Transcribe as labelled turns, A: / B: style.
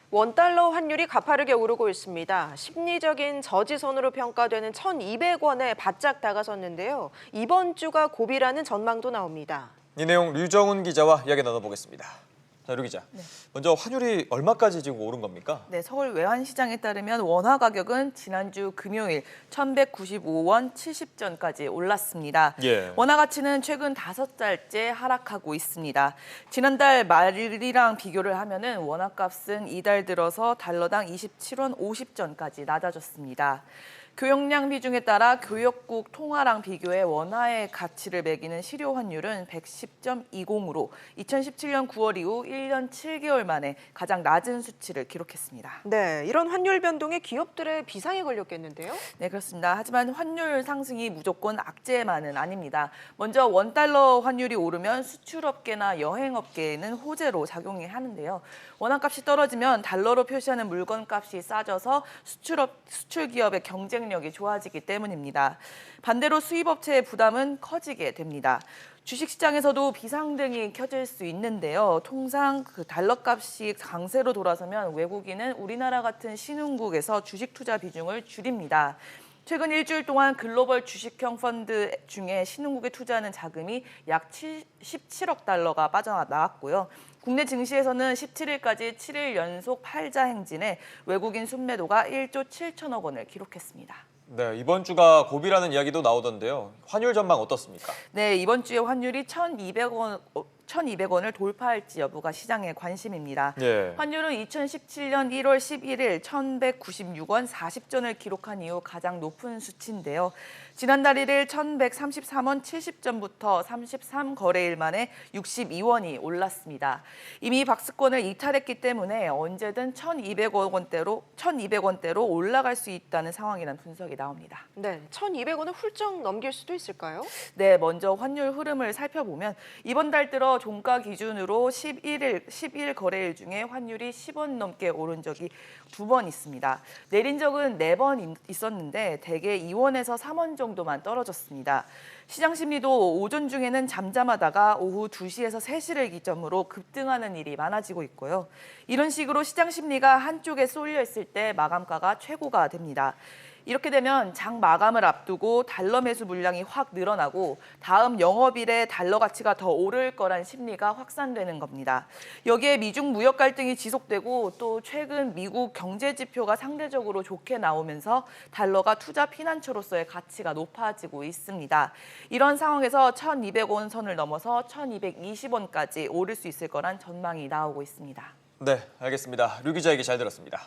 A: 원달러 환율이 가파르게 오르고 있습니다. 심리적인 저지선으로 평가되는 1,200원에 바짝 다가섰는데요. 이번 주가 고비라는 전망도 나옵니다.
B: 이 내용 류정훈 기자와 이야기 나눠보겠습니다. 자, 류 기자.
C: 네.
B: 먼저 환율이 얼마까지 지금 오른 겁니까?
C: 네, 서울 외환시장에 따르면 원화 가격은 지난주 금요일 1,195원 70전까지 올랐습니다.
B: 예.
C: 원화 가치는 최근 5달째 하락하고 있습니다. 지난달 말이랑 비교를 하면은 원화 값은 이달 들어서 달러당 27원 50전까지 낮아졌습니다. 교역량 비중에 따라 교역국 통화랑 비교해 원화의 가치를 매기는 실효 환율은 110.20으로 2017년 9월 이후 1년 7개월 만에 가장 낮은 수치를 기록했습니다.
A: 네, 이런 환율 변동에 기업들의 비상이 걸렸겠는데요?
C: 네, 그렇습니다. 하지만 환율 상승이 무조건 악재만은 아닙니다. 먼저 원달러 환율이 오르면 수출업계나 여행업계에는 호재로 작용이 하는데요. 원화값이 떨어지면 달러로 표시하는 물건값이 싸져서 수출 기업의 경쟁력이 좋아지기 때문입니다. 반대로 수입업체의 부담은 커지게 됩니다. 주식시장에서도 비상등이 켜질 수 있는데요. 통상 달러값이 강세로 돌아서면 외국인은 우리나라 같은 신흥국에서 주식 투자 비중을 줄입니다. 최근 일주일 동안 글로벌 주식형 펀드 중에 신흥국에 투자하는 자금이 약 17억 달러가 빠져나왔고요. 국내 증시에서는 17일까지 7일 연속 팔자 행진에 외국인 순매도가 1조 7천억 원을 기록했습니다.
B: 네, 이번 주가 고비라는 이야기도 나오던데요. 환율 전망 어떻습니까?
C: 네, 이번 주에 환율이 1,200원을 돌파할지 여부가 시장의 관심입니다.
B: 예.
C: 환율은 2017년 1월 11일 1,196원 40전을 기록한 이후 가장 높은 수치인데요. 지난달 1일 1,133원 70전부터 33거래일 만에 62원이 올랐습니다. 이미 박스권을 이탈했기 때문에 언제든 1,200원대로 올라갈 수 있다는 상황이라는 분석이 나옵니다.
A: 네, 1,200원을 훌쩍 넘길 수도 있을까요?
C: 네, 먼저 환율 흐름을 살펴보면 이번 달 들어 종가 기준으로 11일 거래일 중에 환율이 10원 넘게 오른 적이 2번 있습니다. 내린 적은 4번 있었는데 대개 2원에서 3원 정도만 떨어졌습니다. 시장 심리도 오전 중에는 잠잠하다가 오후 2시에서 3시를 기점으로 급등하는 일이 많아지고 있고요. 이런 식으로 시장 심리가 한쪽에 쏠려 있을 때 마감가가 최고가 됩니다. 이렇게 되면 장 마감을 앞두고 달러 매수 물량이 확 늘어나고 다음 영업일에 달러 가치가 더 오를 거란 심리가 확산되는 겁니다. 여기에 미중 무역 갈등이 지속되고 또 최근 미국 경제 지표가 상대적으로 좋게 나오면서 달러가 투자 피난처로서의 가치가 높아지고 있습니다. 이런 상황에서 1,200원 선을 넘어서 1,220원까지 오를 수 있을 거란 전망이 나오고 있습니다.
B: 네, 알겠습니다. 류 기자 얘기 잘 들었습니다.